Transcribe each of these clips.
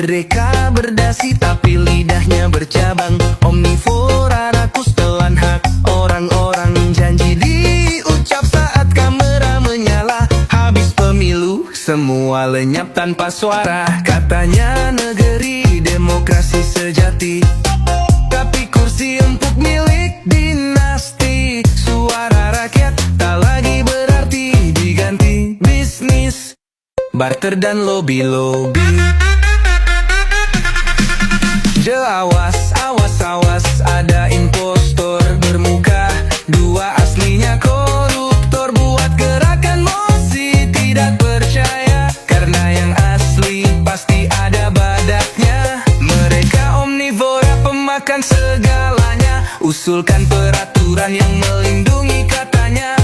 Mereka berdasi tapi lidahnya bercabang. Omnivora rakus telan hak orang-orang. Janji diucap saat kamera menyala. Habis pemilu semua lenyap tanpa suara. Katanya negeri demokrasi sejati, tapi kursi empuk milik dinasti. Suara rakyat tak lagi berarti, diganti bisnis, barter dan lobby-lobby. Awas, awas, awas, ada impostor bermuka dua, aslinya koruptor. Buat gerakan mosi tidak percaya, karena yang asli pasti ada badaknya. Mereka omnivora pemakan segalanya. Usulkan peraturan yang melindungi katanya.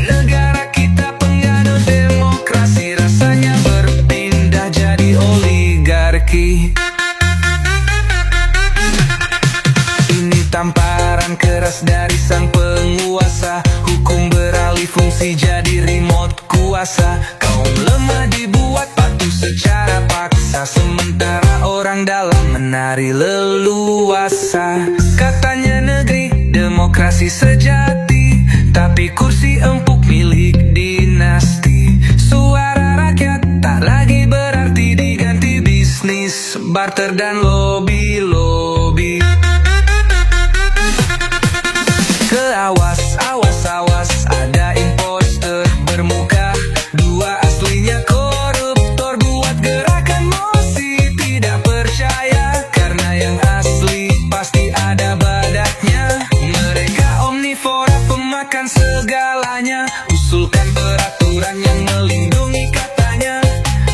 Negara kita penganut demokrasi, rasanya berpindah jadi oligarki. Tamparan keras dari sang penguasa. Hukum beralih fungsi jadi remote kuasa. Kaum lemah dibuat patuh secara paksa, sementara orang dalam menari leluasa. Katanya negeri demokrasi sejati, tapi kursi empuk milik dinasti. Suara rakyat tak lagi berarti, diganti bisnis, barter dan lobby-lobby. Awas, awas, awas, ada imposter bermuka dua, aslinya koruptor. Buat gerakan mosi tidak percaya, karena yang asli pasti ada badaknya. Mereka omnivora pemakan segalanya. Usulkan peraturan yang melindungi katanya.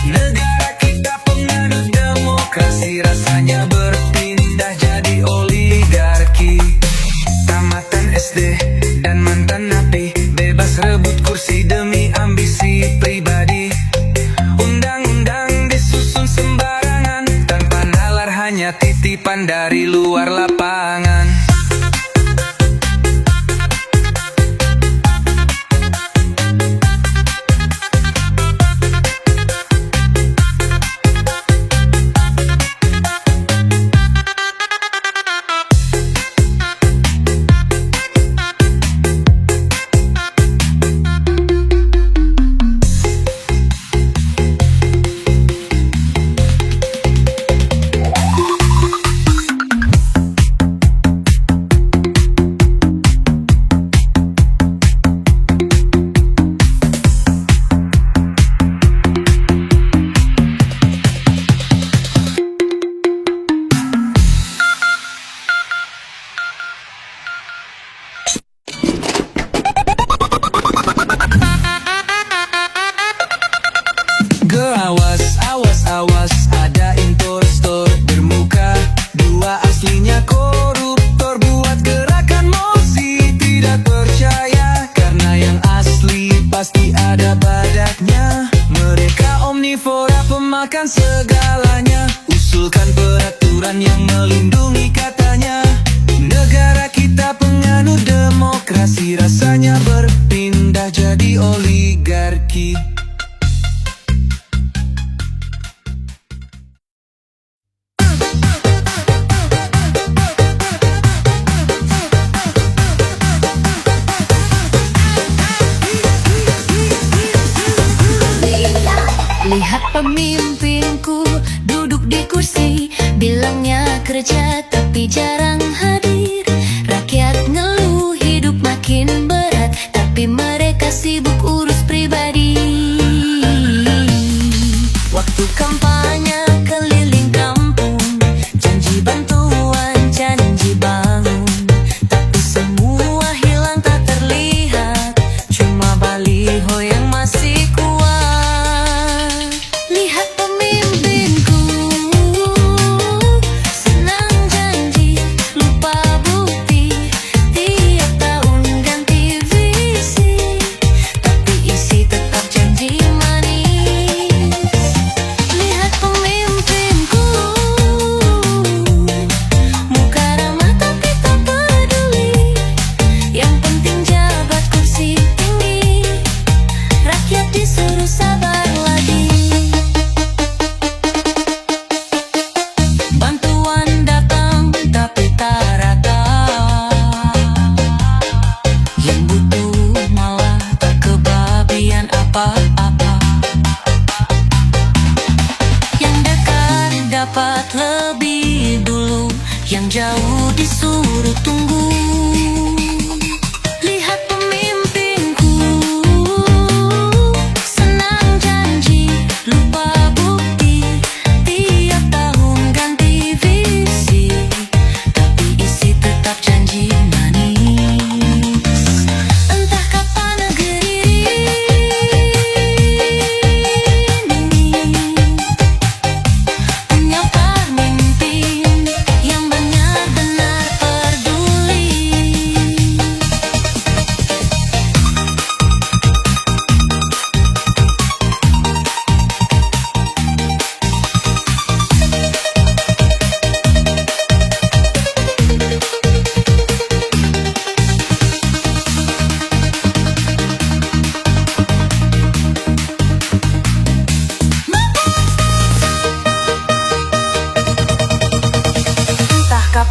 Negara kita penganut demokrasi, rasanya berpindah jadi oligarki. Tamatan SD dan mantan napi bebas rebut kursi demi ambisi pribadi. Undang-undang disusun sembarangan, tanpa nalar, hanya titipan dari luar lapangan. Awas, awas, awas, ada impostor bermuka dua, aslinya koruptor. Buat gerakan mosi tidak percaya, karena yang asli pasti ada badaknya. Mereka omnivora pemakan segalanya. Usulkan peraturan yang melindungi katanya. Negara kita penganut demokrasi, rasanya berpindah jadi oligarki. Lihat pemimpinku duduk di kursi, bilangnya kerja tapi jarang hadir. Rakyat ngeluh hidup makin berat, tapi mereka sibuk urus pribadi. Waktu kampanye keliling kampung, janji bantuan, janji bangun, tapi semua hilang tak terlihat, cuma baliho yang masih kuat. Lihat pemimpinku, senang janji, lupa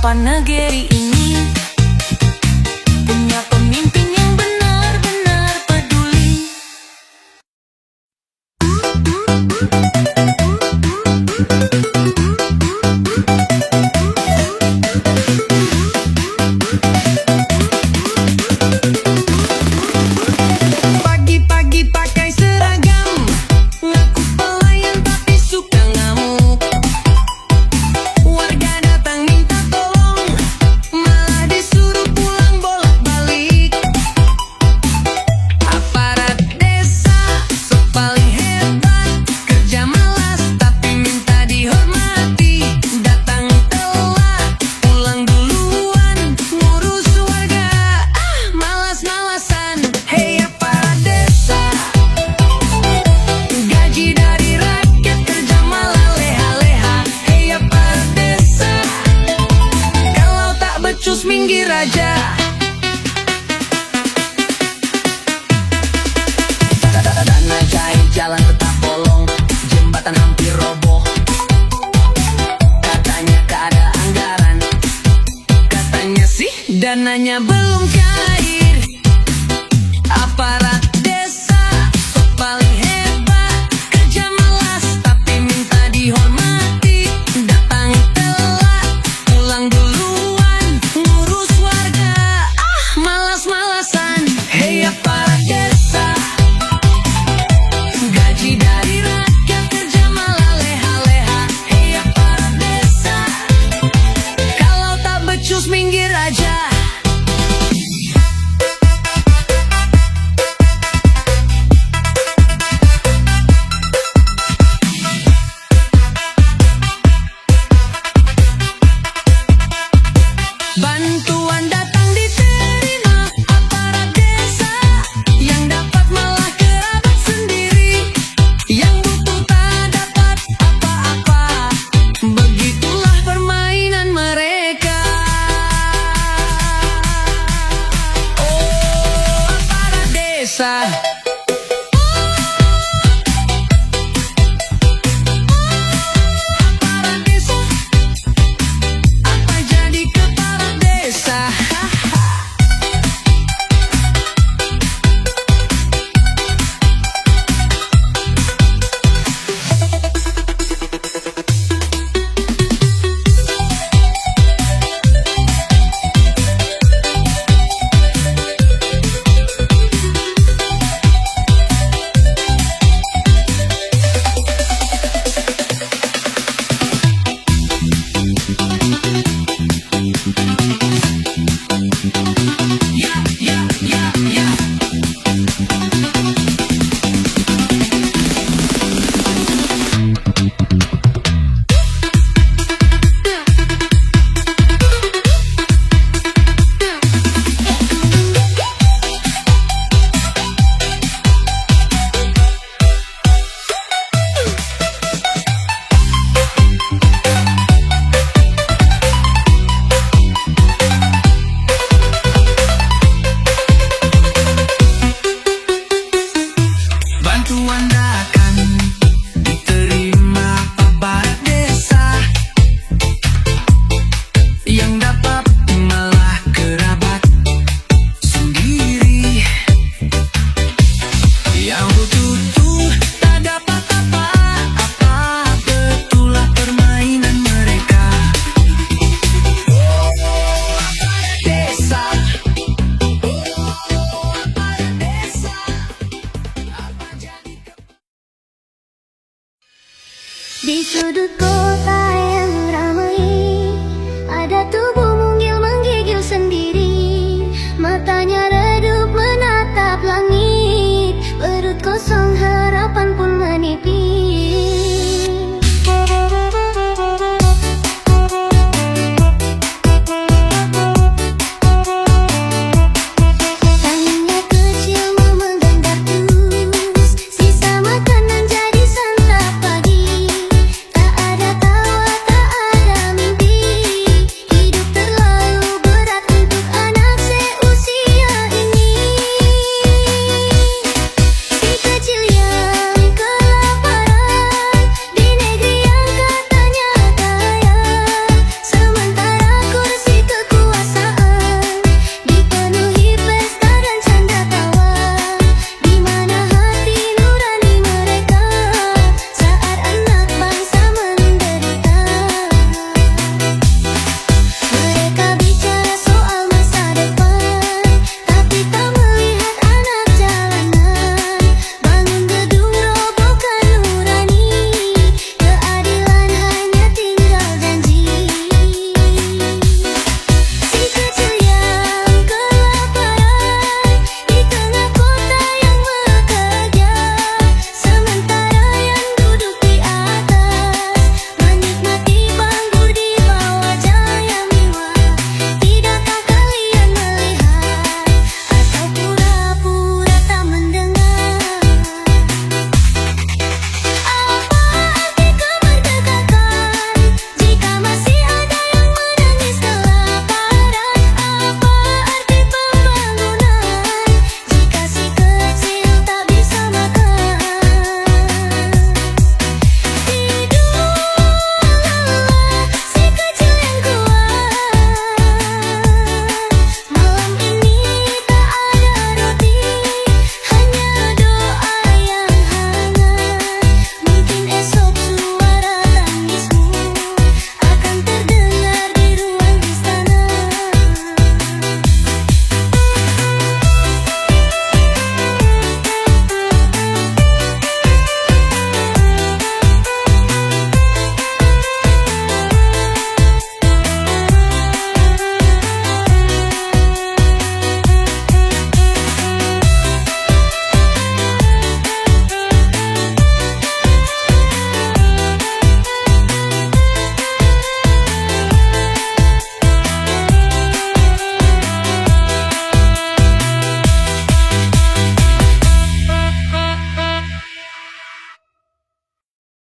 Apa negeri ini punya pemimpin yang benar-benar peduli? Pagi-pagi pakai seragam, ngaku pelayan tapi suka ngamuk. Warga datang minta tolong, malah disuruh pulang bolak-balik. Aparat desa sok paling hebat, kerja malas tapi minta dihormati. Datang telat, pulang duluan, ngurus warga, malas-malasan. Hey aparat desa, gaji dari rakyat, kerja malah leha-leha. Hey aparat desa, kalau tak becus minggir aja. Dana cair, jalan tetap bolong, jembatan hampir roboh. Katanya gak ada anggaran, katanya sih dananya belum cair. Aparat desa sok paling hebat, kerja malas tapi minta dihormati. Datang telat, pulang duluan, ngurus warga, malas-malasan. Hey aparat desa, gaji dari rakyat, kerja malah leha-leha. Hey aparat desa, kalau tak becus minggir aja. Bantuan datang diterima aparat desa, yang dapat malah kerabat sendiri. Yang butuh tak dapat apa-apa, begitulah permainan mereka. Oh aparat desa, aparat desa, apa jadi kepala desa? Bantuan datang diterima aparat desa, yang dapat malah kerabat sendiri. Yang butuh tuh tak dapat apa-apa, betulah permainan mereka. Aparat desa, aparat desa, apa jadi Di sudut kota